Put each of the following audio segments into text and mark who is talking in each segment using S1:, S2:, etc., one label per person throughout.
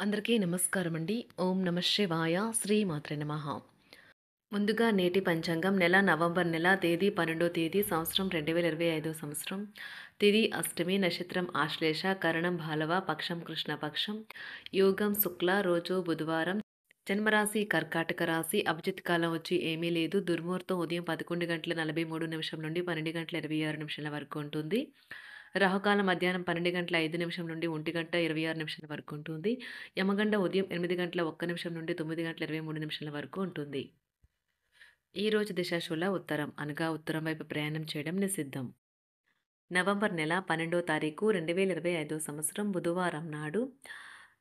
S1: అందరికీ నమస్కారం అండి. ఓం నమ శివాయ. శ్రీమాత్రే నమః. ముందుగా నేటి పంచాంగం నెల నవంబర్ నెల తేదీ 12వ తేదీ సంవత్సరం 2025 సంవత్సరం. తిథి అష్టమి, నక్షత్రం ఆశ్లేష, కరణం భాలవ, పక్షం కృష్ణపక్షం, యోగం శుక్ల, రోజు బుధవారం. జన్మరాశి కర్కాటక రాశి. అభిజిత్ కాలం వచ్చి ఏమీ లేదు. దుర్ముహూర్తం ఉదయం 11:43 నుండి 12:26 వరకు ఉంటుంది. రాహుకాలం మధ్యాహ్నం 12:05 నుండి 1:26 వరకు ఉంటుంది. యమగండ ఉదయం 8:01 నుండి 9:23 వరకు ఉంటుంది. ఈ రోజు దిశాశూల ఉత్తరం అనగా ఉత్తరం వైపు ప్రయాణం చేయడం నిషిద్ధం. నవంబర్ నెల 12వ తారీఖు 2025 సంవత్సరం బుధవారం నాడు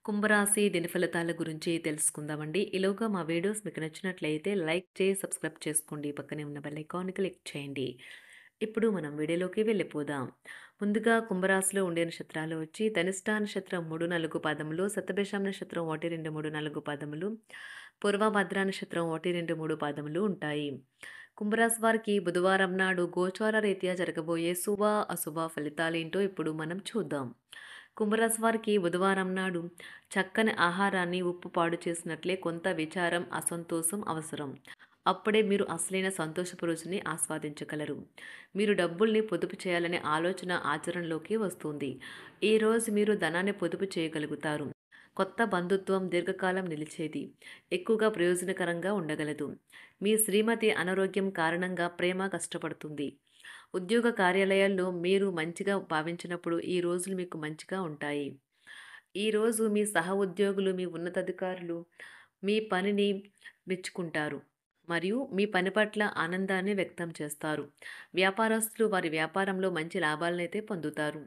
S1: కుంభరాశి దిన ఫలితాల గురించి తెలుసుకుందామండి. ఈలోగా మా వీడియోస్ మీకు నచ్చినట్లయితే లైక్ చేసి సబ్స్క్రైబ్ చేసుకోండి. పక్కనే ఉన్న బెల్ ఐకాన్ క్లిక్ చేయండి. ఇప్పుడు మనం వీడియోలోకి వెళ్ళిపోదాం. ముందుగా కుంభరాశిలో ఉండే నక్షత్రాలు వచ్చి ధనిష్ట నక్షత్రం 3, 4 పాదములు, శతభిషం నక్షత్రం 1, 2, 3, 4 పాదములు, పూర్వభద్ర నక్షత్రం 1, 2, 3 పాదములు ఉంటాయి. కుంభరాశి వారికి బుధవారం నాడు గోచార రీత్యా జరగబోయే శుభ అశుభ ఫలితాలేంటో ఇప్పుడు మనం చూద్దాం. కుంభరాశి వారికి బుధవారం నాడు చక్కని ఆహారాన్ని ఉప్పు పాడు చేసినట్లే కొంత విచారం, అసంతోషం అవసరం. అప్పుడే మీరు అసలైన సంతోషపు రుచిని ఆస్వాదించగలరు. మీరు డబ్బుల్ని పొదుపు చేయాలనే ఆలోచన ఆచరణలోకి వస్తుంది. ఈరోజు మీరు ధనాన్ని పొదుపు చేయగలుగుతారు. కొత్త బంధుత్వం దీర్ఘకాలం నిలిచేది, ఎక్కువగా ప్రయోజనకరంగా ఉండగలదు. మీ శ్రీమతి అనారోగ్యం కారణంగా ప్రేమ కష్టపడుతుంది. ఉద్యోగ కార్యాలయాల్లో మీరు మంచిగా భావించినప్పుడు ఈ రోజులు మీకు మంచిగా ఉంటాయి. ఈరోజు మీ సహ ఉద్యోగులు, మీ ఉన్నతాధికారులు మీ పనిని మెచ్చుకుంటారు మరియు మీ పని పట్ల ఆనందాన్ని వ్యక్తం చేస్తారు. వ్యాపారస్తులు వారి వ్యాపారంలో మంచి లాభాలనైతే పొందుతారు.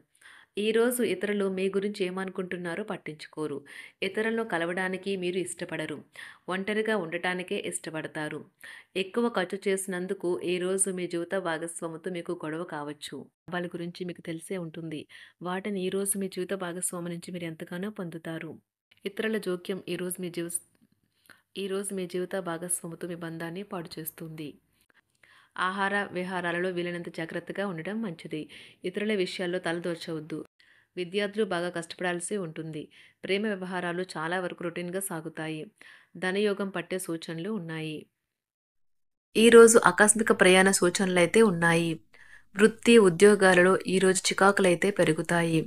S1: ఈరోజు ఇతరులు మీ గురించి ఏమనుకుంటున్నారో పట్టించుకోరు. ఇతరులను కలవడానికి మీరు ఇష్టపడరు. ఒంటరిగా ఉండటానికే ఇష్టపడతారు. ఎక్కువ ఖర్చు చేసినందుకు ఈరోజు మీ జీవిత భాగస్వామితో మీకు గొడవ కావచ్చు. వాళ్ళ గురించి మీకు తెలిసే ఉంటుంది. వాటిని ఈరోజు మీ జీవిత భాగస్వామి నుంచి మీరు ఎంతగానో పొందుతారు. ఇతరుల జోక్యం ఈరోజు మీ జీవిత భాగస్వామితో మీ బంధాన్ని పాడు చేస్తుంది. ఆహార విహారాలలో వీలైనంత జాగ్రత్తగా ఉండడం మంచిది. ఇతరుల విషయాల్లో తలదూర్చవద్దు. విద్యార్థులు బాగా కష్టపడాల్సి ఉంటుంది. ప్రేమ వ్యవహారాలు చాలా వరకు రొటీన్గా సాగుతాయి. ధనయోగం పట్టే సూచనలు ఉన్నాయి. ఈరోజు ఆకస్మిక ప్రయాణ సూచనలైతే ఉన్నాయి. వృత్తి ఉద్యోగాలలో ఈరోజు చికాకులైతే పెరుగుతాయి.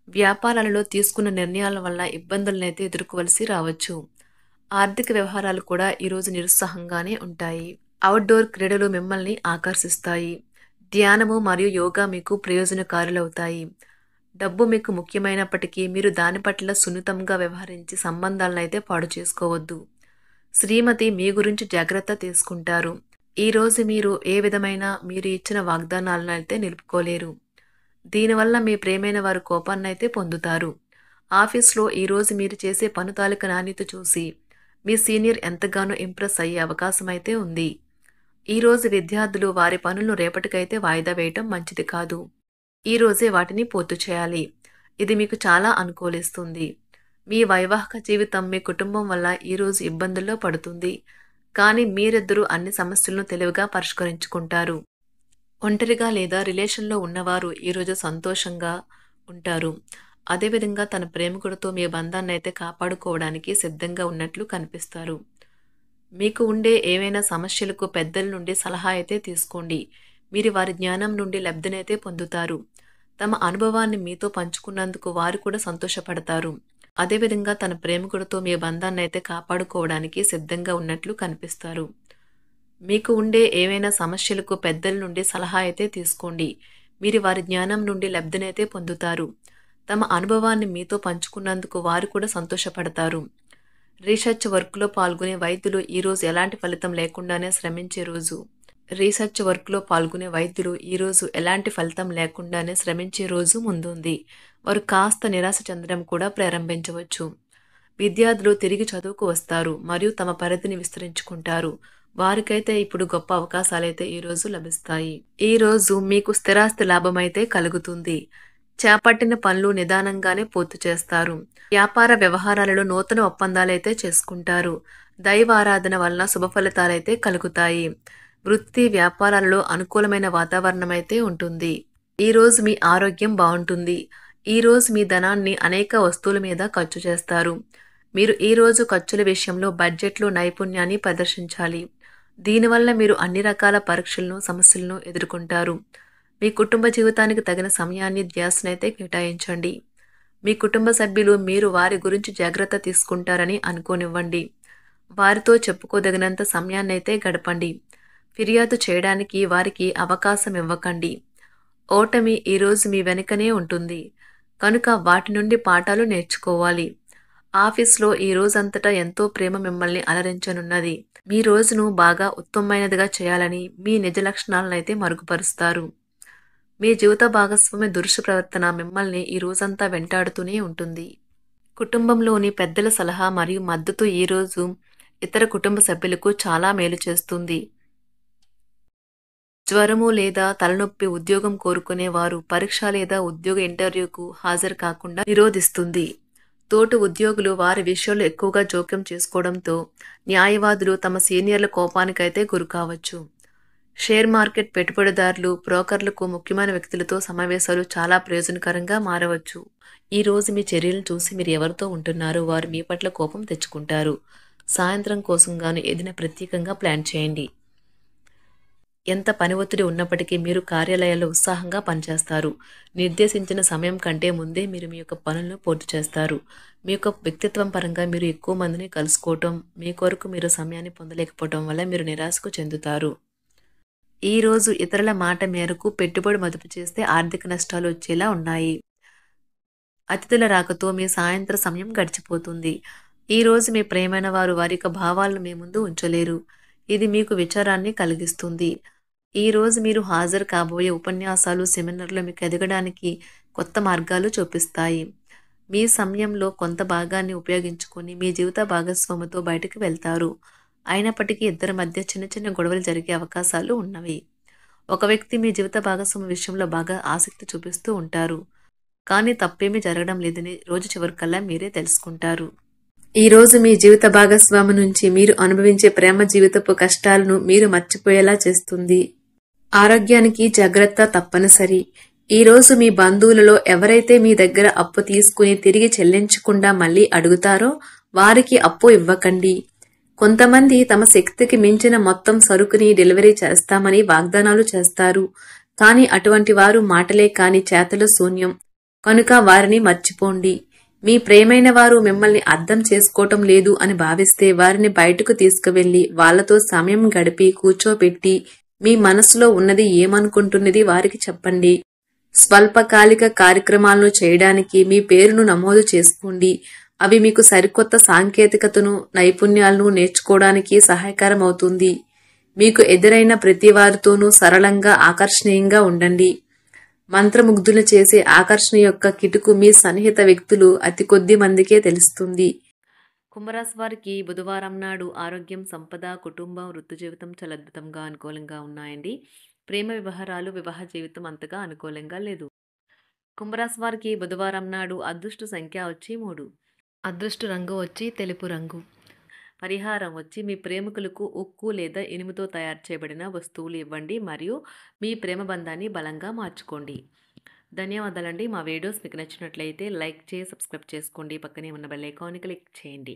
S1: వ్యాపారాలలో తీసుకున్న నిర్ణయాల వల్ల ఇబ్బందులనైతే ఎదుర్కోవలసి రావచ్చు. ఆర్థిక వ్యవహారాలు కూడా ఈరోజు నిరుత్సాహంగానే ఉంటాయి. అవుట్డోర్ క్రీడలు మిమ్మల్ని ఆకర్షిస్తాయి. ధ్యానము మరియు యోగా మీకు ప్రయోజనకారులవుతాయి. డబ్బు మీకు ముఖ్యమైనప్పటికీ మీరు దాని పట్ల సున్నితంగా వ్యవహరించి సంబంధాలనైతే పాడు చేసుకోవద్దు. శ్రీమతి మీ గురించి జాగ్రత్త తీసుకుంటారు. ఈరోజు మీరు ఏ విధమైన మీరు ఇచ్చిన వాగ్దానాలను అయితే నిలుపుకోలేరు. దీనివల్ల మీ ప్రేమైన వారు కోపాన్నైతే పొందుతారు. ఆఫీస్లో ఈరోజు మీరు చేసే పను తాలూకు నాణ్యత చూసి మీ సీనియర్ ఎంతగానో ఇంప్రెస్ అయ్యే అవకాశం అయితే ఉంది. ఈరోజు విద్యార్థులు వారి పనులను రేపటికైతే వాయిదా వేయటం మంచిది కాదు. ఈరోజే వాటిని పూర్తి చేయాలి. ఇది మీకు చాలా అనుకూలిస్తుంది. మీ వైవాహిక జీవితం మీ కుటుంబం వల్ల ఈరోజు ఇబ్బందుల్లో పడుతుంది. కానీ మీరిద్దరూ అన్ని సమస్యలను తెలివిగా పరిష్కరించుకుంటారు. ఒంటరిగా లేదా రిలేషన్లో ఉన్నవారు ఈరోజు సంతోషంగా ఉంటారు. అదేవిధంగా తన ప్రేమికుడితో మీ బంధాన్ని అయితే కాపాడుకోవడానికి సిద్ధంగా ఉన్నట్లు కనిపిస్తారు. మీకు ఉండే ఏవైనా సమస్యలకు పెద్దల నుండి సలహా అయితే తీసుకోండి. మీరు వారి జ్ఞానం నుండి లబ్ధినైతే పొందుతారు. తమ అనుభవాన్ని మీతో పంచుకున్నందుకు వారు కూడా సంతోషపడతారు. అదేవిధంగా తన ప్రేమికుడితో మీ బంధాన్ని అయితే కాపాడుకోవడానికి సిద్ధంగా ఉన్నట్లు కనిపిస్తారు. మీకు ఉండే ఏవైనా సమస్యలకు పెద్దల నుండి సలహా అయితే తీసుకోండి. మీరు వారి జ్ఞానం నుండి లబ్ధినైతే పొందుతారు. తమ అనుభవాన్ని మీతో పంచుకున్నందుకు వారు కూడా సంతోషపడతారు. రీసెర్చ్ వర్క్లో పాల్గొనే వైద్యులు ఈరోజు ఎలాంటి ఫలితం లేకుండానే శ్రమించే రోజు. ఈరోజు ఎలాంటి ఫలితం లేకుండానే శ్రమించే రోజు ముందుంది. వారు కాస్త నిరాశ చెందడం కూడా ప్రారంభించవచ్చు. విద్యార్థులు తిరిగి చదువుకు వస్తారు మరియు తమ పరిధిని విస్తరించుకుంటారు. వారికైతే ఇప్పుడు గొప్ప అవకాశాలైతే ఈరోజు లభిస్తాయి. ఈరోజు మీకు స్థిరాస్తి లాభమైతే కలుగుతుంది. చేపట్టిన పనులు నిదానంగానే పూర్తి చేస్తారు. వ్యాపార వ్యవహారాలలో నూతన ఒప్పందాలైతే చేసుకుంటారు. దైవ ఆరాధన వలన శుభ ఫలితాలైతే కలుగుతాయి. వృత్తి వ్యాపారాలలో అనుకూలమైన వాతావరణం అయితే ఉంటుంది. ఈరోజు మీ ఆరోగ్యం బాగుంటుంది. ఈరోజు మీ ధనాన్ని అనేక వస్తువుల మీద ఖర్చు చేస్తారు. మీరు ఈరోజు ఖర్చుల విషయంలో బడ్జెట్లో నైపుణ్యాన్ని ప్రదర్శించాలి. దీనివల్ల మీరు అన్ని రకాల పరీక్షలను, సమస్యలను ఎదుర్కొంటారు. మీ కుటుంబ జీవితానికి తగిన సమయాన్ని, ధ్యాసనైతే కేటాయించండి. మీ కుటుంబ సభ్యులు మీరు వారి గురించి జాగ్రత్త తీసుకుంటారని అనుకోనివ్వండి. వారితో చెప్పుకోదగినంత సమయాన్నైతే గడపండి. ఫిర్యాదు చేయడానికి వారికి అవకాశం ఇవ్వకండి. ఓటమి ఈరోజు మీ వెనుకనే ఉంటుంది. కనుక వాటి నుండి పాఠాలు నేర్చుకోవాలి. ఆఫీస్‌లో ఈ రోజంతటా ఎంతో ప్రేమ మిమ్మల్ని అలరించనున్నది. మీ రోజును బాగా ఉత్తమమైనదిగా చేయాలని మీ నిజ లక్షణాలనైతే మరుగుపరుస్తారు. మీ జీవిత భాగస్వామి దురుసు ప్రవర్తన మిమ్మల్ని ఈ రోజంతా వెంటాడుతూనే ఉంటుంది. కుటుంబంలోని పెద్దల సలహా మరియు మద్దతు ఈరోజు ఇతర కుటుంబ సభ్యులకు చాలా మేలు చేస్తుంది. జ్వరము లేదా తలనొప్పి ఉద్యోగం కోరుకునేవారు పరీక్ష లేదా ఉద్యోగ ఇంటర్వ్యూకు హాజరు కాకుండా నిరోధిస్తుంది. తోటి ఉద్యోగులు వారి విషయంలో ఎక్కువగా జోక్యం చేసుకోవడంతో న్యాయవాదులు తమ సీనియర్ల కోపానికైతే గురికావచ్చు. షేర్ మార్కెట్ పెట్టుబడిదారులు, బ్రోకర్లకు ముఖ్యమైన వ్యక్తులతో సమావేశాలు చాలా ప్రయోజనకరంగా మారవచ్చు. ఈ రోజు మీ చర్యలను చూసి మీరు ఎవరితో ఉంటున్నారో వారు మీ పట్ల కోపం తెచ్చుకుంటారు. సాయంత్రం కోసం గాను ఏదైనా ప్రత్యేకంగా ప్లాన్ చేయండి. ఎంత పని ఒత్తిడి ఉన్నప్పటికీ మీరు కార్యాలయాల్లో ఉత్సాహంగా పనిచేస్తారు. నిర్దేశించిన సమయం కంటే ముందే మీరు మీ యొక్క పనులను పూర్తి చేస్తారు. మీ యొక్క వ్యక్తిత్వం పరంగా మీరు ఎక్కువ మందిని కలుసుకోవటం, మీ కొరకు మీరు సమయాన్ని పొందలేకపోవటం వల్ల మీరు నిరాశకు చెందుతారు. ఈ రోజు ఇతరుల మాట మేరకు పెట్టుబడి మదుపు చేస్తే ఆర్థిక నష్టాలు వచ్చేలా ఉన్నాయి. అతిథుల రాకతో మీ సాయంత్ర సమయం గడిచిపోతుంది. ఈ రోజు మీ ప్రియమైన వారు వారి యొక్క భావాలను మీ ముందు ఉంచలేరు. ఇది మీకు విచారాన్ని కలిగిస్తుంది. ఈ రోజు మీరు హాజరు కాబోయే ఉపన్యాసాలు, సెమినార్లు మీకు ఎదగడానికి కొత్త మార్గాలు చూపిస్తాయి. మీ సమయంలో కొంత భాగాన్ని ఉపయోగించుకొని మీ జీవిత భాగస్వామితో బయటకు వెళ్తారు. అయినప్పటికీ ఇద్దరి మధ్య చిన్న చిన్న గొడవలు జరిగే అవకాశాలు ఉన్నవి. ఒక వ్యక్తి మీ జీవిత భాగస్వామి విషయంలో బాగా ఆసక్తి చూపిస్తూ ఉంటారు. కానీ తప్పేమీ జరగడం లేదని రోజు చివరికల్లా మీరే తెలుసుకుంటారు. ఈ రోజు మీ జీవిత భాగస్వామి నుంచి మీరు అనుభవించే ప్రేమ జీవితపు కష్టాలను మీరు మర్చిపోయేలా చేస్తుంది. ఆరోగ్యానికి జాగ్రత్త తప్పనిసరి. ఈ రోజు మీ బంధువులలో ఎవరైతే మీ దగ్గర అప్పు తీసుకుని తిరిగి చెల్లించకుండా మళ్ళీ అడుగుతారో వారికి అప్పు ఇవ్వకండి. కొంతమంది తమ శక్తికి మించిన మొత్తం సరుకుని డెలివరీ చేస్తామని వాగ్దానాలు చేస్తారు. కానీ అటువంటి వారు మాటలే కాని చేతలు శూన్యం. కనుక వారిని మర్చిపోండి. మీ ప్రియమైన వారు మిమ్మల్ని అర్థం చేసుకోవటం లేదు అని భావిస్తే వారిని బయటకు తీసుకువెళ్లి వాళ్లతో సమయం గడిపి కూర్చోబెట్టి మీ మనసులో ఉన్నది ఏమనుకుంటున్నది వారికి చెప్పండి. స్వల్పకాలిక కార్యక్రమాలను చేయడానికి మీ పేరును నమోదు చేసుకోండి. అవి మీకు సరికొత్త సాంకేతికతను, నైపుణ్యాలను నేర్చుకోవడానికి సహాయకరమవుతుంది. మీకు ఎదురైన ప్రతి వారితోనూ సరళంగా, ఆకర్షణీయంగా ఉండండి. మంత్రముగ్ధులు చేసే ఆకర్షణ యొక్క కిటుకు మీ సన్నిహిత వ్యక్తులు అతి కొద్ది మందికే తెలుస్తుంది. కుంభరాశి వారికి బుధవారం నాడు ఆరోగ్యం, సంపద, కుటుంబం, వృత్తి జీవితం చాలా అద్భుతంగా అనుకూలంగా ఉన్నాయండి. ప్రేమ వ్యవహారాలు, వివాహ జీవితం అంతగా అనుకూలంగా లేదు. కుంభరాశి వారికి బుధవారం నాడు అదృష్ట సంఖ్య వచ్చి 3. అదృష్ట రంగు వచ్చి తెలుపు రంగు. పరిహారం వచ్చి మీ ప్రేమికులకు ఉక్కు లేదా ఇనుముతో తయారు చేయబడిన వస్తువులు ఇవ్వండి మరియు మీ ప్రేమ బంధాన్ని బలంగా మార్చుకోండి. ధన్యవాదాలండి. మా వీడియోస్ మీకు నచ్చినట్లయితే లైక్ చేసి సబ్స్క్రైబ్ చేసుకోండి. పక్కనే ఉన్న బెల్ ఐకాన్ని క్లిక్ చేయండి.